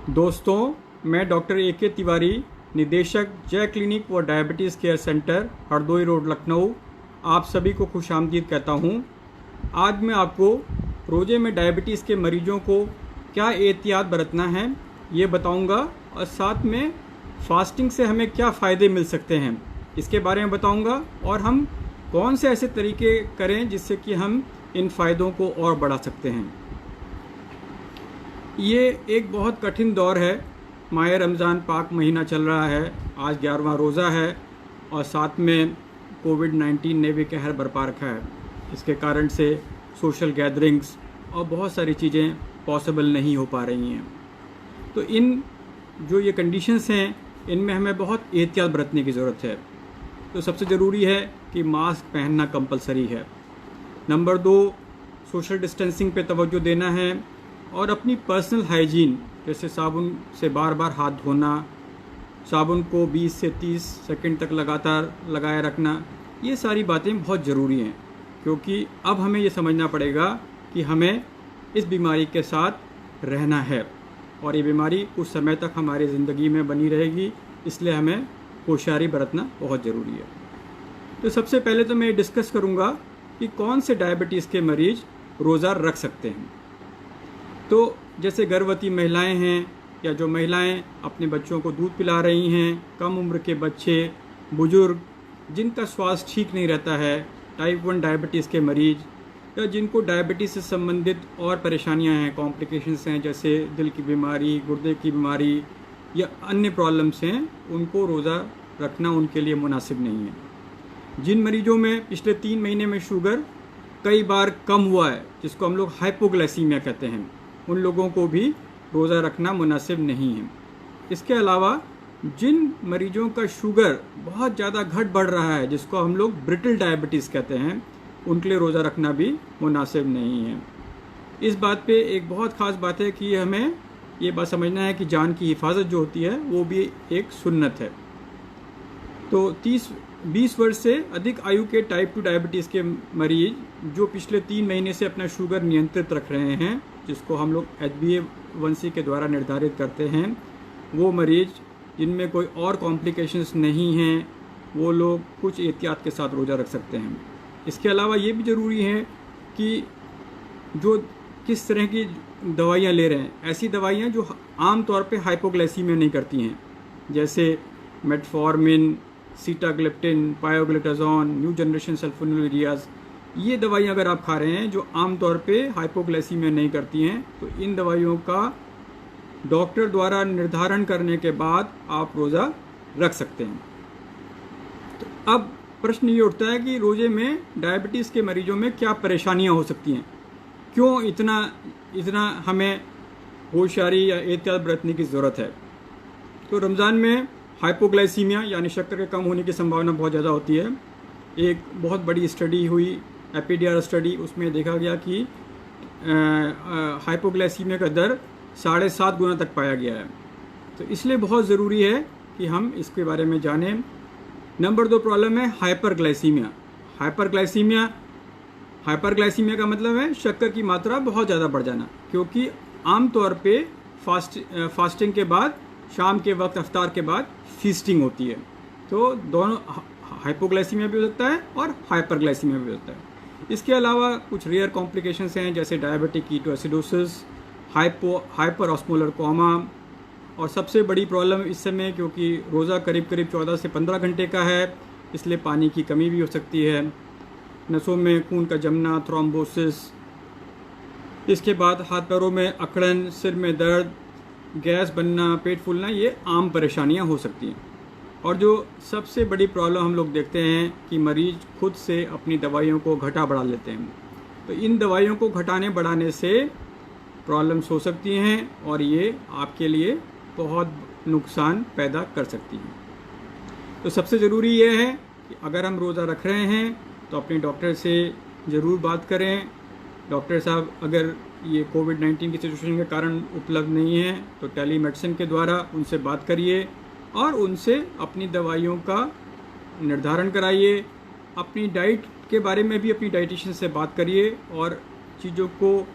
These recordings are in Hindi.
दोस्तों, मैं डॉक्टर ए.के. तिवारी, निदेशक जय क्लिनिक व diabetes care centre, Hardoi road, Lucknow, आप सभी को खुशामदीद कहता हूँ। आज मैं आपको रोज़े में डायबिटीज़ के मरीजों को क्या एहतियात बरतना है ये बताऊँगा और साथ में फास्टिंग से हमें क्या फ़ायदे मिल सकते हैं इसके बारे में बताऊँगा और हम कौन से ऐसे तरीके करें जिससे कि हम इन फ़ायदों को और बढ़ा सकते हैं। ये एक बहुत कठिन दौर है। माह रमज़ान पाक महीना चल रहा है, आज 11वां रोज़ा है और साथ में कोविड-19 ने भी कहर बरपा रखा है। इसके कारण से सोशल गैदरिंग्स और बहुत सारी चीज़ें पॉसिबल नहीं हो पा रही हैं। तो इन जो ये कंडीशंस हैं, इनमें हमें बहुत एहतियात बरतने की ज़रूरत है। तो सबसे ज़रूरी है कि मास्क पहनना कंपलसरी है। नंबर 2, सोशल डिस्टेंसिंग पे तवज्जो देना है और अपनी पर्सनल हाइजीन जैसे साबुन से बार बार हाथ धोना, साबुन को 20 से 30 सेकंड तक लगातार लगाए रखना, ये सारी बातें बहुत ज़रूरी हैं क्योंकि अब हमें ये समझना पड़ेगा कि हमें इस बीमारी के साथ रहना है और ये बीमारी कुछ समय तक हमारी ज़िंदगी में बनी रहेगी, इसलिए हमें होशियारी बरतना बहुत ज़रूरी है। तो सबसे पहले तो मैं डिस्कस करूँगा कि कौन से डायबिटीज़ के मरीज़ रोज़ा रख सकते हैं। तो जैसे गर्भवती महिलाएं हैं या जो महिलाएं अपने बच्चों को दूध पिला रही हैं, कम उम्र के बच्चे, बुजुर्ग जिनका स्वास्थ्य ठीक नहीं रहता है, टाइप 1 डायबिटीज़ के मरीज़ या जिनको डायबिटीज़ से संबंधित और परेशानियां हैं, कॉम्प्लिकेशंस हैं जैसे दिल की बीमारी, गुर्दे की बीमारी या अन्य प्रॉब्लम्स हैं, उनको रोज़ा रखना उनके लिए मुनासिब नहीं है। जिन मरीजों में पिछले 3 महीने में शुगर कई बार कम हुआ है, जिसको हम लोग हाइपोग्लाइसीमिया कहते हैं, उन लोगों को भी रोज़ा रखना मुनासिब नहीं है। इसके अलावा जिन मरीजों का शुगर बहुत ज़्यादा घट बढ़ रहा है, जिसको हम लोग ब्रिटल डायबिटीज़ कहते हैं, उनके लिए रोज़ा रखना भी मुनासिब नहीं है। इस बात पे एक बहुत ख़ास बात है कि हमें ये बात समझना है कि जान की हिफाजत जो होती है वो भी एक सुन्नत है। तो 20 वर्ष से अधिक आयु के टाइप 2 डायबिटीज़ के मरीज जो पिछले 3 महीने से अपना शुगर नियंत्रित रख रहे हैं, जिसको हम लोग HbA1c के द्वारा निर्धारित करते हैं, वो मरीज जिनमें कोई और कॉम्प्लिकेशंस नहीं हैं, वो लोग कुछ एहतियात के साथ रोज़ा रख सकते हैं। इसके अलावा ये भी ज़रूरी है कि जो किस तरह की दवाइयाँ ले रहे हैं, ऐसी दवाइयाँ जो आम तौर पे हाइपोग्लाइसीमिया नहीं करती हैं, जैसे metformin, sitagliptin, pioglitazone, new generation sulfonylureas, ये दवाइयाँ अगर आप खा रहे हैं जो आम तौर पे हाइपोग्लाइसीमिया नहीं करती हैं, तो इन दवाइयों का डॉक्टर द्वारा निर्धारण करने के बाद आप रोज़ा रख सकते हैं। तो अब प्रश्न ये उठता है कि रोज़े में डायबिटीज़ के मरीजों में क्या परेशानियाँ हो सकती हैं, क्यों इतना हमें होशियारी या एहतियात बरतने की ज़रूरत है। तो रमज़ान में हाइपोग्लाइसीमिया यानी शक्कर के कम होने की संभावना बहुत ज़्यादा होती है। एक बहुत बड़ी स्टडी हुई, एपीडीआर स्टडी, उसमें देखा गया कि हाइपोग्लाइसीमिया का दर 7.5 गुना तक पाया गया है। तो इसलिए बहुत ज़रूरी है कि हम इसके बारे में जानें। नंबर 2 प्रॉब्लम है हाइपरग्लाइसीमिया। हाइपरग्लाइसीमिया का मतलब है शक्कर की मात्रा बहुत ज़्यादा बढ़ जाना, क्योंकि आमतौर पे फास्टिंग के बाद, शाम के वक्त अफ्तार के बाद फीस्टिंग होती है। तो दोनों हाइपोग्लाइसीमिया भी हो सकता है और हाइपरग्लाइसीमिया भी होता है। इसके अलावा कुछ रेयर कॉम्प्लिकेशंस हैं जैसे diabetic ketoacidosis, hyperosmolar coma और सबसे बड़ी प्रॉब्लम इस समय, क्योंकि रोज़ा करीब 14 से 15 घंटे का है, इसलिए पानी की कमी भी हो सकती है, नसों में खून का जमना, थ्रोम्बोसिस, इसके बाद हाथ पैरों में अकड़न, सिर में दर्द, गैस बनना, पेट फूलना, ये आम परेशानियां हो सकती हैं। और जो सबसे बड़ी प्रॉब्लम हम लोग देखते हैं कि मरीज खुद से अपनी दवाइयों को घटा बढ़ा लेते हैं। तो इन दवाइयों को घटाने बढ़ाने से प्रॉब्लम्स हो सकती हैं और ये आपके लिए बहुत नुकसान पैदा कर सकती हैं। तो सबसे ज़रूरी ये है कि अगर हम रोज़ा रख रहे हैं तो अपने डॉक्टर से ज़रूर बात करें। डॉक्टर साहब अगर ये कोविड-19 की सिचुएशन के कारण उपलब्ध नहीं है तो टेली मेडिसिन के द्वारा उनसे बात करिए और उनसे अपनी दवाइयों का निर्धारण कराइए। अपनी डाइट के बारे में भी अपनी डाइटिशियन से बात करिए और चीज़ों को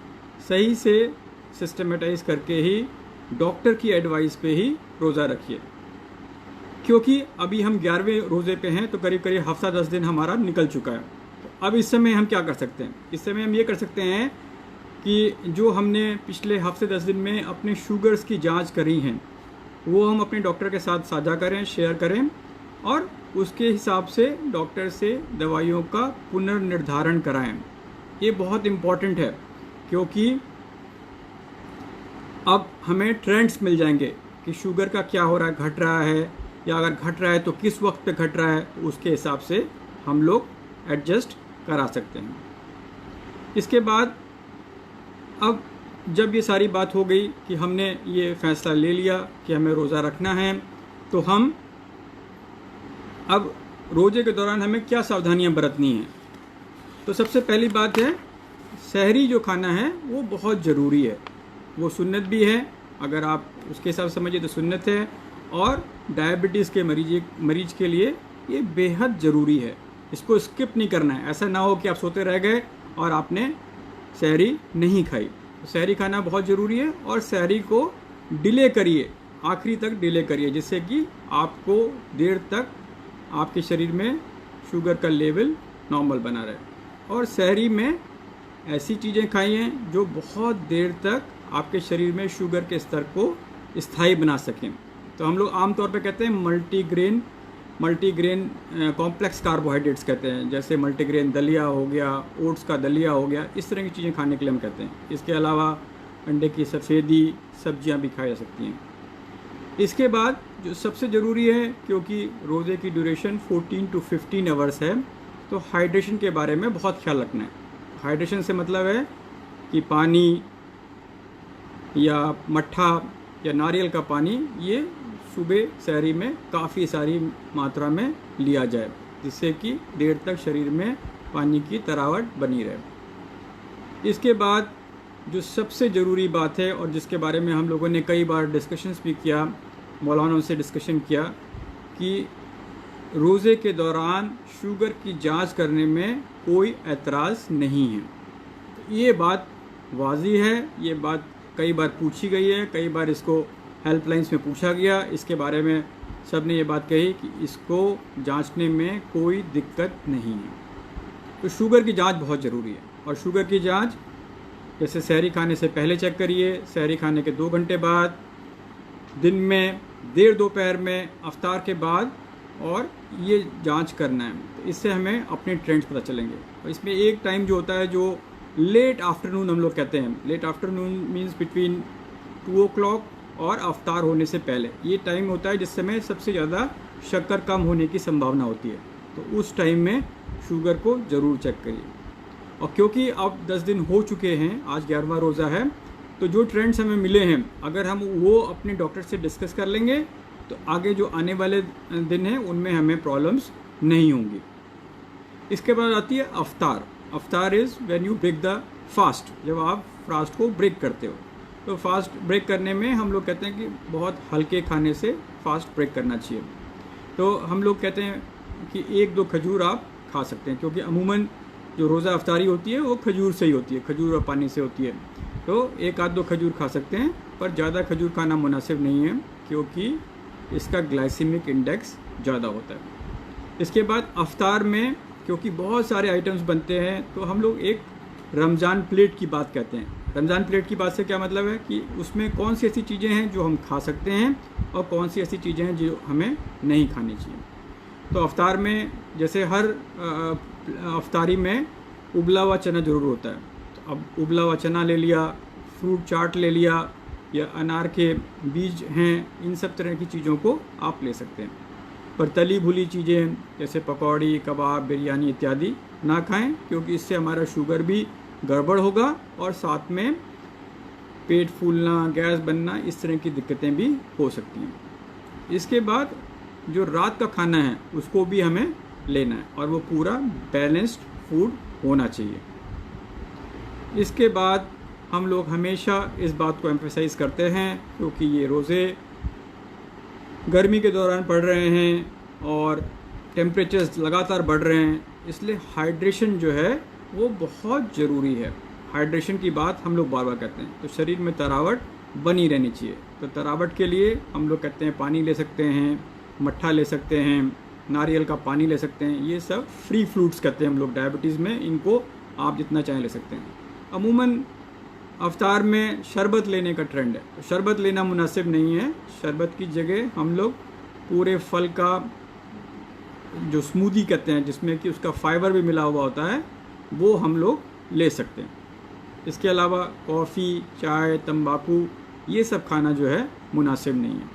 सही से सिस्टमेटाइज करके ही डॉक्टर की एडवाइस पे ही रोज़ा रखिए, क्योंकि अभी हम 11वें रोज़े पे हैं, तो करीब करीब हफ्ता 10 दिन हमारा निकल चुका है। तो अब इस समय हम क्या कर सकते हैं? इस समय हम ये कर सकते हैं कि जो हमने पिछले हफ्ते 10 दिन में अपने शुगर्स की जांच करी हैं, वो हम अपने डॉक्टर के साथ साझा करें, शेयर करें, और उसके हिसाब से डॉक्टर से दवाइयों का पुनर्निर्धारण कराएं। ये बहुत इम्पॉर्टेंट है, क्योंकि अब हमें ट्रेंड्स मिल जाएंगे कि शुगर का क्या हो रहा है, घट रहा है, या अगर घट रहा है तो किस वक्त पे घट रहा है, तो उसके हिसाब से हम लोग एडजस्ट करा सकते हैं। इसके बाद अब जब ये सारी बात हो गई कि हमने ये फैसला ले लिया कि हमें रोज़ा रखना है, तो हम अब रोज़े के दौरान हमें क्या सावधानियां बरतनी हैं। तो सबसे पहली बात है, सहरी जो खाना है वो बहुत ज़रूरी है, वो सुन्नत भी है, अगर आप उसके हिसाब से समझिए तो सुन्नत है, और डायबिटीज़ के मरीज के लिए ये बेहद ज़रूरी है, इसको स्किप नहीं करना है। ऐसा ना हो कि आप सोते रह गए और आपने सहरी नहीं खाई। सहरी खाना बहुत ज़रूरी है, और सहरी को डिले करिए, आखिरी तक डिले करिए, जिससे कि आपको देर तक आपके शरीर में शुगर का लेवल नॉर्मल बना रहे। और सहरी में ऐसी चीज़ें खाइए जो बहुत देर तक आपके शरीर में शुगर के स्तर को स्थायी बना सकें। तो हम लोग आमतौर पे कहते हैं मल्टीग्रेन कॉम्प्लेक्स कार्बोहाइड्रेट्स कहते हैं, जैसे मल्टीग्रेन दलिया हो गया, ओट्स का दलिया हो गया, इस तरह की चीज़ें खाने के लिए हम कहते हैं। इसके अलावा अंडे की सफ़ेदी, सब्जियां भी खाई जा सकती हैं। इसके बाद जो सबसे ज़रूरी है, क्योंकि रोज़े की ड्यूरेशन 14 to 15 आवर्स है, तो हाइड्रेशन के बारे में बहुत ख्याल रखना है। हाइड्रेशन से मतलब है कि पानी या मट्ठा या नारियल का पानी, ये सुबह सहरी में काफ़ी सारी मात्रा में लिया जाए, जिससे कि देर तक शरीर में पानी की तरावट बनी रहे। इसके बाद जो सबसे ज़रूरी बात है, और जिसके बारे में हम लोगों ने कई बार डिस्कशंस भी किया, मौलानों से डिस्कशन किया, कि रोज़े के दौरान शुगर की जांच करने में कोई एतराज़ नहीं है। तो ये बात वाज़िह है, ये बात कई बार पूछी गई है, कई बार इसको हेल्पलाइंस में पूछा गया, इसके बारे में सब ने ये बात कही कि इसको जांचने में कोई दिक्कत नहीं है। तो शुगर की जांच बहुत ज़रूरी है, और शुगर की जांच जैसे सहरी खाने से पहले चेक करिए, सहरी खाने के 2 घंटे बाद, दिन में, देर दोपहर में, अफ्तार के बाद, और ये जांच करना है। तो इससे हमें अपने ट्रेंड्स पता चलेंगे। और इसमें एक टाइम जो होता है, जो लेट आफ्टरनून हम लोग कहते हैं, late afternoon means between 2 o'clock और अफ्तार होने से पहले, ये टाइम होता है जिस समय सबसे ज़्यादा शक्कर कम होने की संभावना होती है। तो उस टाइम में शुगर को ज़रूर चेक करिए। और क्योंकि अब 10 दिन हो चुके हैं, आज 11वां रोज़ा है, तो जो ट्रेंड्स हमें मिले हैं, अगर हम वो अपने डॉक्टर से डिस्कस कर लेंगे, तो आगे जो आने वाले दिन हैं उनमें हमें प्रॉब्लम्स नहीं होंगी। इसके बाद आती है अफ्तार। अफ्तार is when you break the fast, जब आप फास्ट को ब्रेक करते हो। तो फास्ट ब्रेक करने में हम लोग कहते हैं कि बहुत हल्के खाने से फास्ट ब्रेक करना चाहिए। तो हम लोग कहते हैं कि 1-2 खजूर आप खा सकते हैं, क्योंकि अमूमन जो रोज़ा अफ्तारी होती है वो खजूर से ही होती है, खजूर और पानी से होती है। तो 1-2 खजूर खा सकते हैं, पर ज़्यादा खजूर खाना मुनासिब नहीं है, क्योंकि इसका ग्लाइसेमिक इंडेक्स ज़्यादा होता है। इसके बाद अफ्तार में क्योंकि बहुत सारे आइटम्स बनते हैं, तो हम लोग एक रमज़ान प्लेट की बात कहते हैं। रमज़ान प्लेट की बात से क्या मतलब है कि उसमें कौन सी ऐसी चीज़ें हैं जो हम खा सकते हैं, और कौन सी ऐसी चीज़ें हैं जो हमें नहीं खानी चाहिए। तो अफ्तार में जैसे हर अफ्तारी में उबला हुआ चना ज़रूर होता है। तो अब उबला हुआ चना ले लिया, फ्रूट चाट ले लिया, या अनार के बीज हैं, इन सब तरह की चीज़ों को आप ले सकते हैं। पर तली भुली चीज़ें जैसे पकौड़ी, कबाब, बिरयानी इत्यादि ना खाएं, क्योंकि इससे हमारा शुगर भी गड़बड़ होगा, और साथ में पेट फूलना, गैस बनना, इस तरह की दिक्कतें भी हो सकती हैं। इसके बाद जो रात का खाना है उसको भी हमें लेना है, और वो पूरा बैलेंस्ड फूड होना चाहिए। इसके बाद हम लोग हमेशा इस बात को एम्फेसाइज़ करते हैं, क्योंकि ये रोज़े गर्मी के दौरान पड़ रहे हैं और टेम्परेचर्स लगातार बढ़ रहे हैं, इसलिए हाइड्रेशन जो है वो बहुत ज़रूरी है। हाइड्रेशन की बात हम लोग बार बार करते हैं। तो शरीर में तरावट बनी रहनी चाहिए। तो तरावट के लिए हम लोग कहते हैं पानी ले सकते हैं, मट्ठा ले सकते हैं, नारियल का पानी ले सकते हैं। ये सब फ्री फ्रूट्स कहते हैं हम लोग डायबिटीज़ में, इनको आप जितना चाहें ले सकते हैं। अमूमन अवतार में शरबत लेने का ट्रेंड है, तो शरबत लेना मुनासिब नहीं है। शरबत की जगह हम लोग पूरे फल का जो स्मूदी कहते हैं, जिसमें कि उसका फाइबर भी मिला हुआ होता है, वो हम लोग ले सकते हैं। इसके अलावा कॉफ़ी, चाय, तंबाकू ये सब खाना जो है मुनासिब नहीं है,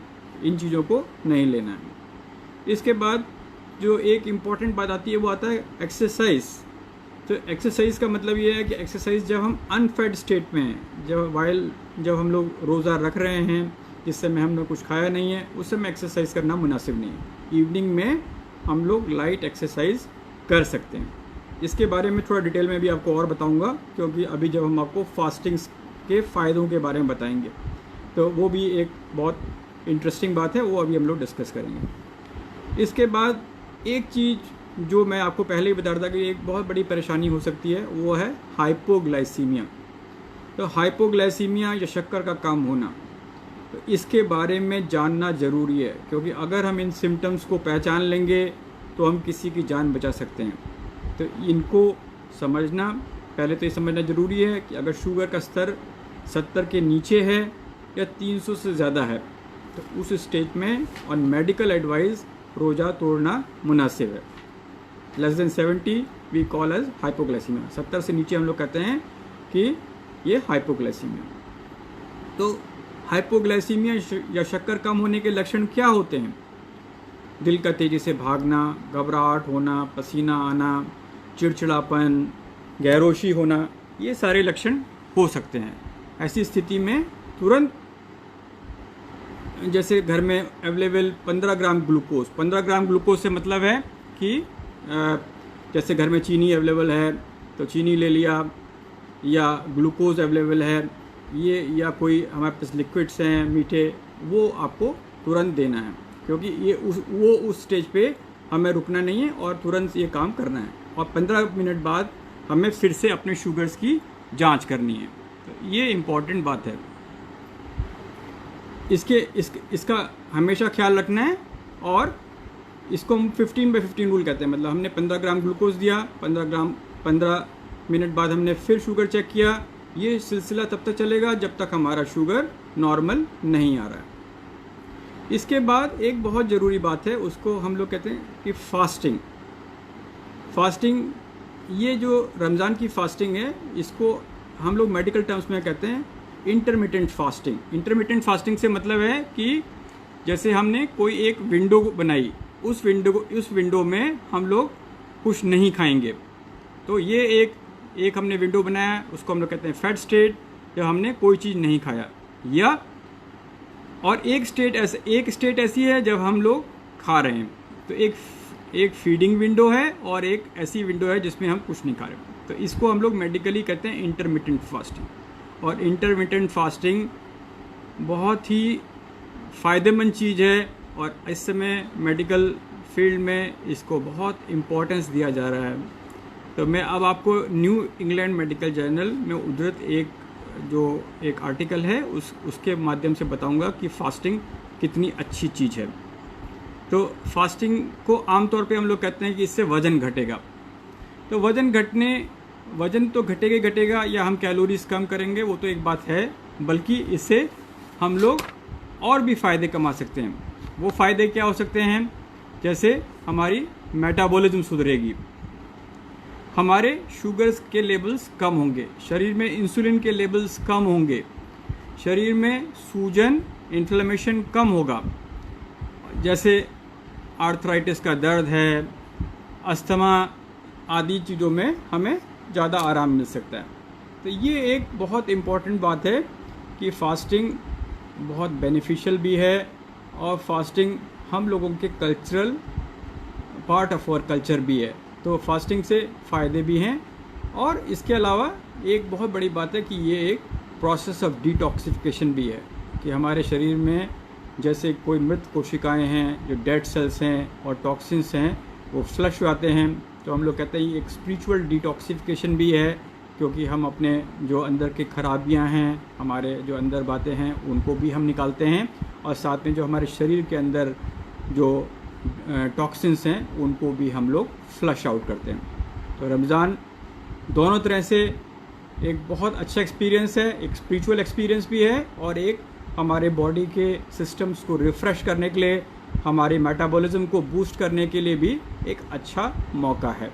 इन चीज़ों को नहीं लेना है। इसके बाद जो एक इम्पॉर्टेंट बात आती है वो आता है एक्सरसाइज। तो एक्सरसाइज का मतलब ये है कि एक्सरसाइज जब हम अनफेड स्टेट में हैं, जब हम लोग रोज़ा रख रहे हैं, जिस समय हमने कुछ खाया नहीं है, उस समय एक्सरसाइज करना मुनासिब नहीं है। इवनिंग में हम लोग लाइट एक्सरसाइज कर सकते हैं। इसके बारे में थोड़ा डिटेल में भी आपको और बताऊंगा, क्योंकि अभी जब हम आपको फास्टिंग्स के फ़ायदों के बारे में बताएंगे तो वो भी एक बहुत इंटरेस्टिंग बात है, वो अभी हम लोग डिस्कस करेंगे। इसके बाद एक चीज़ जो मैं आपको पहले ही बता रहा था कि एक बहुत बड़ी परेशानी हो सकती है, वो है हाइपोग्लाइसीमिया। तो हाइपोग्लाइसीमिया या शक्कर का कम होना, तो इसके बारे में जानना ज़रूरी है, क्योंकि अगर हम इन सिम्टम्स को पहचान लेंगे तो हम किसी की जान बचा सकते हैं। तो इनको समझना, पहले तो ये समझना ज़रूरी है कि अगर शुगर का स्तर 70 के नीचे है या 300 से ज़्यादा है, तो उस स्टेज में ऑन मेडिकल एडवाइस रोज़ा तोड़ना मुनासिब है। Less than 70 we call as hypoglycaemia. 70 से नीचे हम लोग कहते हैं कि ये हाइपोग्लाइसीमिया। तो हाइपोग्लाइसीमिया या शक्कर कम होने के लक्षण क्या होते हैं? दिल का तेज़ी से भागना, घबराहट होना, पसीना आना, चिड़चिड़ापन, गैरोशी होना, ये सारे लक्षण हो सकते हैं। ऐसी स्थिति में तुरंत, जैसे घर में available 15 gram glucose, 15 gram glucose से मतलब है कि जैसे घर में चीनी अवेलेबल है तो चीनी ले लिया, या ग्लूकोज अवेलेबल है ये, या कोई हमारे पास लिक्विड्स हैं मीठे, वो आपको तुरंत देना है, क्योंकि ये उस स्टेज पे हमें रुकना नहीं है और तुरंत ये काम करना है। और 15 मिनट बाद हमें फिर से अपने शुगर्स की जांच करनी है। तो ये इम्पॉर्टेंट बात है, इसका हमेशा ख्याल रखना है। और इसको हम 15/15 रूल कहते हैं, मतलब हमने 15 ग्राम ग्लूकोज दिया, 15 मिनट बाद हमने फिर शुगर चेक किया। ये सिलसिला तब तक चलेगा जब तक हमारा शुगर नॉर्मल नहीं आ रहा है। इसके बाद एक बहुत ज़रूरी बात है, उसको हम लोग कहते हैं कि फास्टिंग। ये जो रमज़ान की फास्टिंग है, इसको हम लोग मेडिकल टर्म्स में कहते हैं इंटरमिटेंट फास्टिंग। इंटरमिटेंट फास्टिंग से मतलब है कि जैसे हमने कोई एक विंडो बनाई, उस विंडो में हम लोग कुछ नहीं खाएंगे। तो ये एक हमने विंडो बनाया, उसको हम लोग कहते हैं फैट स्टेट, जब हमने कोई चीज़ नहीं खाया। या और एक स्टेट ऐसी है जब हम लोग खा रहे हैं। तो एक फीडिंग विंडो है और एक ऐसी विंडो है जिसमें हम कुछ नहीं खा रहे। तो इसको हम लोग मेडिकली कहते हैं इंटरमिटेंट फास्टिंग। और इंटरमिटेंट फास्टिंग बहुत ही फ़ायदेमंद चीज़ है, और इस समय मेडिकल फील्ड में इसको बहुत इम्पोर्टेंस दिया जा रहा है। तो मैं अब आपको न्यू इंग्लैंड मेडिकल जर्नल में उद्धृत एक आर्टिकल है, उसके माध्यम से बताऊंगा कि फास्टिंग कितनी अच्छी चीज़ है। तो फास्टिंग को आमतौर पे हम लोग कहते हैं कि इससे वज़न घटेगा। तो वज़न तो घटेगा, या हम कैलोरीज कम करेंगे, वो तो एक बात है, बल्कि इससे हम लोग और भी फ़ायदे कमा सकते हैं। वो फ़ायदे क्या हो सकते हैं? जैसे हमारी मेटाबॉलिज्म सुधरेगी, हमारे शुगर्स के लेवल्स कम होंगे, शरीर में इंसुलिन के लेवल्स कम होंगे, शरीर में सूजन, इन्फ्लेमेशन कम होगा, जैसे आर्थराइटिस का दर्द है, अस्थमा आदि चीज़ों में हमें ज़्यादा आराम मिल सकता है। तो ये एक बहुत इम्पॉर्टेंट बात है कि फास्टिंग बहुत बेनिफिशियल भी है, और फास्टिंग हम लोगों के cultural part of our culture भी है। तो फास्टिंग से फ़ायदे भी हैं। और इसके अलावा एक बहुत बड़ी बात है कि ये एक प्रोसेस ऑफ डिटॉक्सिफिकेशन भी है, कि हमारे शरीर में जैसे कोई मृत कोशिकाएं हैं, जो डेड सेल्स हैं और टॉक्सिन्स हैं, वो फ्लश हो आते हैं। तो हम लोग कहते हैं ये एक स्पिरिचुअल डिटॉक्सिफिकेशन भी है, क्योंकि हम अपने जो अंदर की खराबियां हैं, हमारे जो अंदर बातें हैं, उनको भी हम निकालते हैं और साथ में जो हमारे शरीर के अंदर जो टॉक्सिन्स हैं उनको भी हम लोग फ्लश आउट करते हैं। तो रमज़ान दोनों तरह से एक बहुत अच्छा एक्सपीरियंस है, एक स्पिरिचुअल एक्सपीरियंस भी है और एक हमारे बॉडी के सिस्टम्स को रिफ़्रेश करने के लिए, हमारे मेटाबॉलिज्म को बूस्ट करने के लिए भी एक अच्छा मौका है।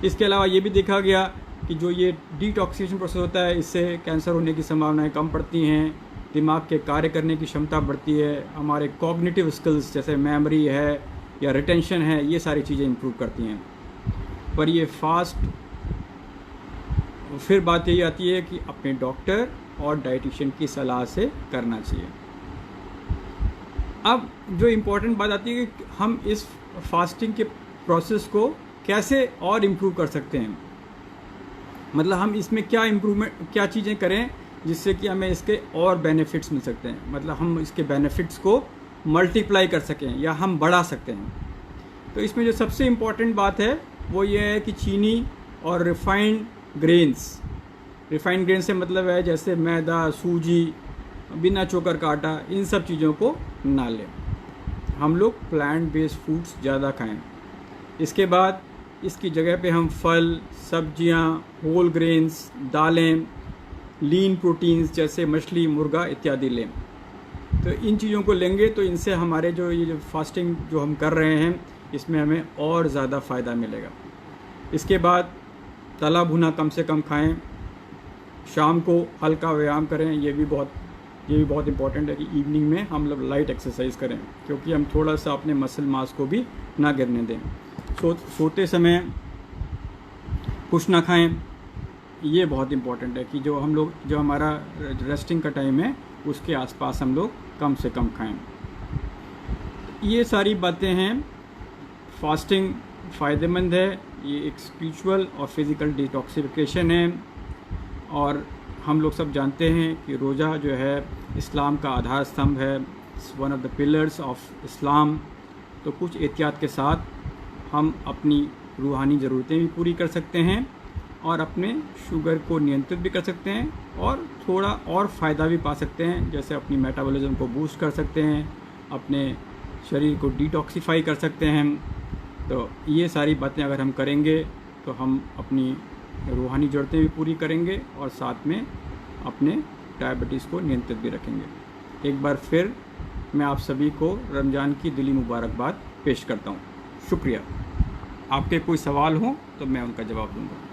इसके अलावा ये भी देखा गया कि जो ये डिटॉक्सिकेशन प्रोसेस होता है, इससे कैंसर होने की संभावनाएं कम पड़ती हैं, दिमाग के कार्य करने की क्षमता बढ़ती है, हमारे कॉग्निटिव स्किल्स जैसे मेमोरी है या रिटेंशन है, ये सारी चीज़ें इंप्रूव करती हैं। पर ये फास्ट, फिर बात यही आती है कि अपने डॉक्टर और डाइटिशियन की सलाह से करना चाहिए। अब जो इम्पोर्टेंट बात आती है कि हम इस फास्टिंग के प्रोसेस को कैसे और इम्प्रूव कर सकते हैं, मतलब हम इसमें क्या इम्प्रूवमेंट, क्या चीज़ें करें जिससे कि हमें इसके और बेनिफिट्स मिल सकते हैं, मतलब हम इसके बेनिफिट्स को मल्टीप्लाई कर सकें या हम बढ़ा सकते हैं। तो इसमें जो सबसे इम्पॉर्टेंट बात है वो ये है कि चीनी और रिफाइंड ग्रेन्स से मतलब है जैसे मैदा, सूजी, बिना चोकर का आटा, इन सब चीज़ों को ना लें। हम लोग प्लांट बेस्ड फूड्स ज़्यादा खाएं। इसके बाद इसकी जगह पे हम फल, सब्जियां, होल ग्रेन्स, दालें, लीन प्रोटीन्स जैसे मछली, मुर्गा इत्यादि लें। तो इन चीज़ों को लेंगे तो इनसे हमारे जो फास्टिंग जो हम कर रहे हैं इसमें हमें और ज़्यादा फ़ायदा मिलेगा। इसके बाद तला भुना कम से कम खाएं, शाम को हल्का व्यायाम करें। ये भी बहुत इम्पॉर्टेंट है कि इवनिंग में हम लोग लाइट एक्सरसाइज करें, क्योंकि हम थोड़ा सा अपने मसल मास को भी ना गिरने दें। सोते समय कुछ ना खाएं, ये बहुत इम्पॉर्टेंट है कि जो हमारा रेस्टिंग का टाइम है उसके आसपास हम लोग कम से कम खाएं। ये सारी बातें हैं। फास्टिंग फ़ायदेमंद है, ये एक स्पिरिचुअल और फिज़िकल डिटॉक्सिफिकेशन है और हम लोग सब जानते हैं कि रोज़ा जो है इस्लाम का आधार स्तंभ है, one of the pillars of Islam. तो कुछ एहतियात के साथ हम अपनी रूहानी ज़रूरतें भी पूरी कर सकते हैं और अपने शुगर को नियंत्रित भी कर सकते हैं और थोड़ा और फ़ायदा भी पा सकते हैं, जैसे अपनी मेटाबॉलिज्म को बूस्ट कर सकते हैं, अपने शरीर को डिटॉक्सिफाई कर सकते हैं। तो ये सारी बातें अगर हम करेंगे तो हम अपनी रूहानी ज़रूरतें भी पूरी करेंगे और साथ में अपने डायबिटीज़ को नियंत्रित भी रखेंगे। एक बार फिर मैं आप सभी को रमज़ान की दिली मुबारकबाद पेश करता हूँ। शुक्रिया। आपके कोई सवाल हो तो मैं उनका जवाब दूँगा।